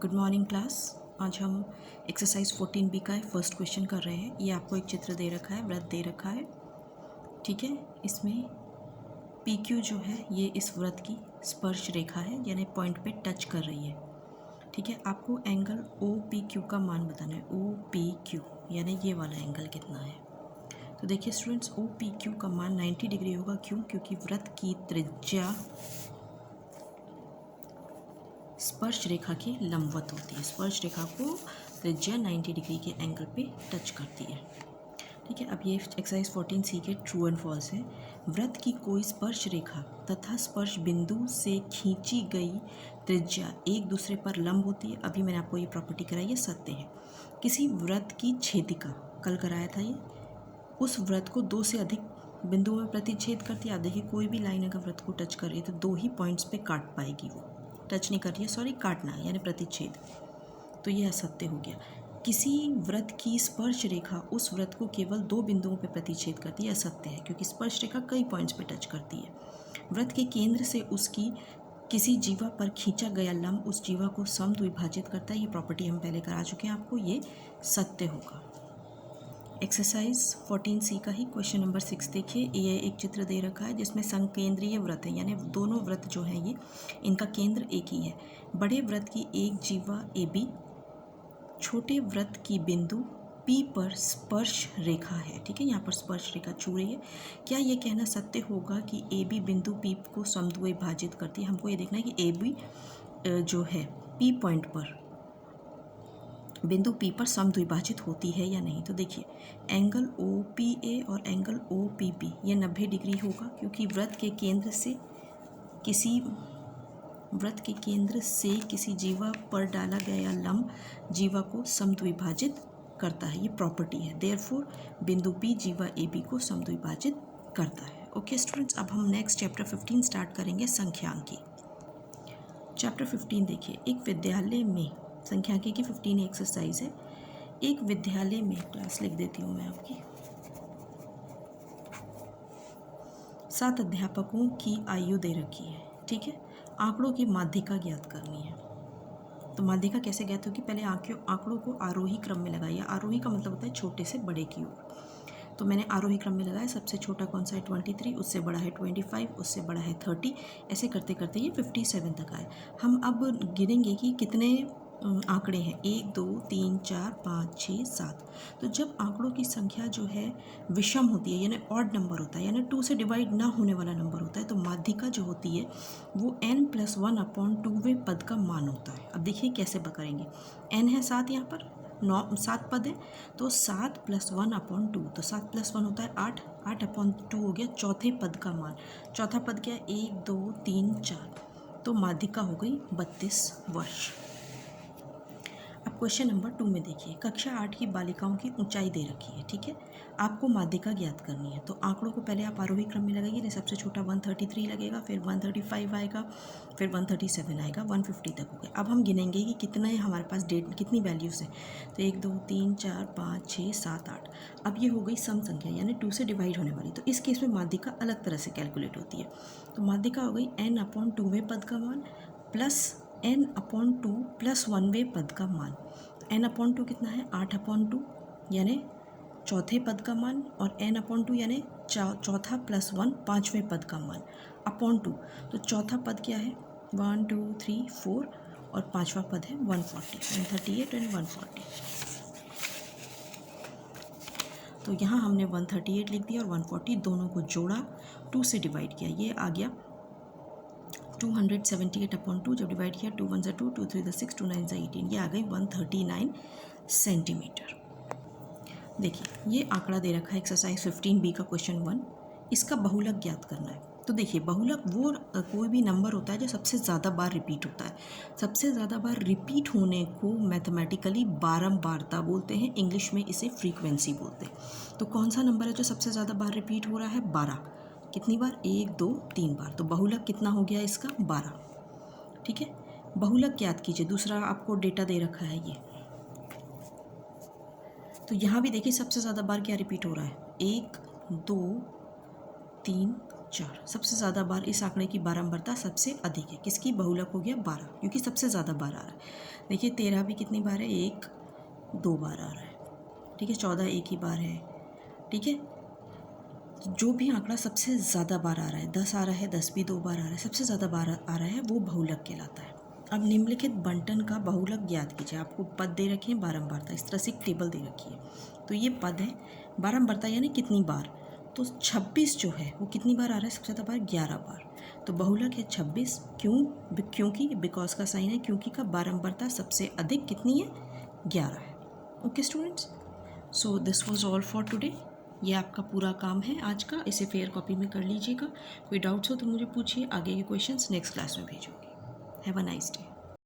Good morning class. आज हम exercise 14B का फर्स्ट क्वेश्चन कर रहे हैं। ये आपको एक चित्र दे रखा है, व्रत दे रखा है, ठीक है। इसमें PQ जो है ये इस व्रत की स्पर्श रेखा है, यानी पॉइंट पे टच कर रही है, ठीक है। आपको एंगल OPQ का मान बताना है। OPQ यानी ये वाला एंगल कितना है। तो देखिए स्टूडेंट्स, OPQ का मान 90 डिग्री होगा। क्यों? क्योंकि व्रत की त्रिज्या स्पर्श रेखा के लंबवत होती है। स्पर्श रेखा को त्रिज्या 90 डिग्री के एंगल पे टच करती है, ठीक है। अब ये एक्सरसाइज 14C के ट्रू एंड फॉल्स है। व्रत की कोई स्पर्श रेखा तथा स्पर्श बिंदु से खींची गई त्रिज्या एक दूसरे पर लंब होती है। अभी मैंने आपको ये प्रॉपर्टी कराई, ये सत्य है। किसी व्रत की छेदिका, कल कराया था ये, उस व्रत को दो से अधिक बिंदुओं में प्रतिच्छेद करती है। आप देखिए कोई भी लाइन अगर व्रत को टच कर रही है तो दो ही पॉइंट्स पे काट पाएगी, वो टच नहीं कर रही है, सॉरी, काटना यानी प्रतिच्छेद। तो यह असत्य हो गया। किसी व्रत की स्पर्श रेखा उस व्रत को केवल दो बिंदुओं पर प्रतिच्छेद करती है, असत्य है, क्योंकि स्पर्श रेखा कई पॉइंट्स पे टच करती है। व्रत के केंद्र से उसकी किसी जीवा पर खींचा गया लंब उस जीवा को समद्विभाजित करता है। ये प्रॉपर्टी हम पहले करा चुके हैं आपको, ये सत्य होगा। एक्सरसाइज 14C का ही क्वेश्चन नंबर 6 देखिए। ये एक चित्र दे रखा है जिसमें संकेंद्रीय व्रत है, यानी दोनों व्रत जो हैं ये, इनका केंद्र एक ही है। बड़े व्रत की एक जीवा AB छोटे व्रत की बिंदु P पर स्पर्श रेखा है, ठीक है। यहाँ पर स्पर्श रेखा छू रही है। क्या ये कहना सत्य होगा कि AB बिंदु P को समद्विभाजित करती है? हमको ये देखना है कि AB जो है P पॉइंट पर, बिंदु P पर समद्विभाजित होती है या नहीं। तो देखिए एंगल OPA और एंगल OPB ये 90 डिग्री होगा, क्योंकि व्रत के केंद्र से किसी जीवा पर डाला गया लंब जीवा को समद्विभाजित करता है। ये प्रॉपर्टी है। देयरफॉर बिंदु P जीवा AB को समद्विभाजित करता है। ओके स्टूडेंट्स, अब हम नेक्स्ट चैप्टर 15 स्टार्ट करेंगे, संख्यांकी। चैप्टर 15 देखिए। एक विद्यालय में, संख्यांकी की 15 एक्सरसाइज है। एक विद्यालय में, क्लास लिख देती हूँ मैं आपकी, 7 अध्यापकों की आयु दे रखी है, ठीक है। आंकड़ों की माध्यिका ज्ञात करनी है। तो माध्यिका कैसे ज्ञात होगी? पहले आंकड़ों को आरोही क्रम में लगाइए। आरोही का मतलब होता है छोटे से बड़े की ओर। तो मैंने आरोही क्रम में लगाया। सबसे छोटा कौन सा है? 23, उससे बड़ा है 25, उससे बड़ा है 30। ऐसे करते करते ये 57 तक आए। हम अब गिनेंगे कि कितने आंकड़े हैं। 1 2 3 4 5 6 7। तो जब आंकड़ों की संख्या जो है विषम होती है, यानी ऑड नंबर होता है, यानी 2 से डिवाइड ना होने वाला नंबर होता है, तो माध्यिका जो होती है वो n+1/2वें पद का मान होता है। अब देखिए कैसे करेंगे। n है 7, यहाँ पर 7 पद है, तो 7 + 1/2, तो 7 + 1 होता है 8, 8/2 हो गया चौथे पद का मान। चौथा पद क्या है? 1 2 3 4, तो माध्यिका हो गई 32 वर्ष। अब क्वेश्चन नंबर 2 में देखिए। कक्षा 8 की बालिकाओं की ऊंचाई दे रखी है, ठीक है। आपको माध्यिका ज्ञात करनी है। तो आंकड़ों को पहले आप आरोही क्रम में लगाइए। सबसे छोटा 133 लगेगा, फिर 135 आएगा, फिर 137 आएगा, 150 तक हो गया। अब हम गिनेंगे कि कितने हमारे पास डेट, कितनी वैल्यूज़ हैं। तो 1 2 3 4 5 6 7 8। अब ये हो गई सम संख्या, यानी 2 से डिवाइड होने वाली। तो इस केस में माध्यिका अलग तरह से कैलकुलेट होती है। तो माध्यिका हो गई n/2वें पद का मान प्लस n/2 + 1वें पद का मान। n/2 कितना है? 8/2, यानी चौथे पद का मान, और n/2 यानी चौथा + 1 5वें पद का मान अपॉन 2। तो चौथा पद क्या है? 1 2 3 4, और पांचवा पद है 140, 138 एंड 140। तो यहाँ हमने 138 लिख दिया और 140 दोनों को जोड़ा, 2 से डिवाइड किया, ये आ गया 278/2। जब डिवाइड किया 2 1 2, 2 3 6, 2 9 18, ये आ गई 139 सेंटीमीटर। देखिए ये आंकड़ा दे रखा है एक्सरसाइज 15B का क्वेश्चन 1। इसका बहुलक ज्ञात करना है। तो देखिए बहुलक वो कोई भी नंबर होता है जो सबसे ज़्यादा बार रिपीट होता है। सबसे ज़्यादा बार रिपीट होने को मैथमेटिकली बारंबारता बोलते हैं, इंग्लिश में इसे फ्रीक्वेंसी बोलते हैं। तो कौन सा नंबर है जो सबसे ज़्यादा बार रिपीट हो रहा है? 12। कितनी बार? 1 2 3 बार। तो बहुलक कितना हो गया इसका? 12, ठीक है। बहुलक ज्ञात कीजिए। दूसरा आपको डेटा दे रखा है ये। तो यहाँ भी देखिए सबसे ज़्यादा बार क्या रिपीट हो रहा है? 1 2 3 4। सबसे ज़्यादा बार इस आंकड़े की बारंबारता सबसे अधिक है। किसकी? बहुलक हो गया 12, क्योंकि सबसे ज़्यादा बार आ रहा है। देखिए 13 भी कितनी बार है? 1 2 बार आ रहा है, ठीक है। 14 एक ही बार है, ठीक है। जो भी आंकड़ा सबसे ज़्यादा बार आ रहा है, 10 आ रहा है, 10 भी 2 बार आ रहा है, सबसे ज़्यादा बार आ रहा है, वो बहुलक कहलाता है। अब निम्नलिखित बंटन का बहुलक ज्ञात कीजिए। आपको पद दे रखे हैं, बारंबारता, इस तरह से एक टेबल दे रखी है। तो ये पद है, बारंबारता यानी कितनी बार, तो 26 जो है वो कितनी बार आ रहा है? सबसे ज़्यादा बार 11 बार। तो बहुलक है 26। क्योंकि बिकॉज का साइन है, क्योंकि का बारंबारता सबसे अधिक कितनी है? 11 है। Okay students, so this was all for today. ये आपका पूरा काम है आज का, इसे फेयर कॉपी में कर लीजिएगा। कोई डाउट्स हो तो मुझे पूछिए, आगे के क्वेश्चंस नेक्स्ट क्लास में भेजूँगी। Have a nice day.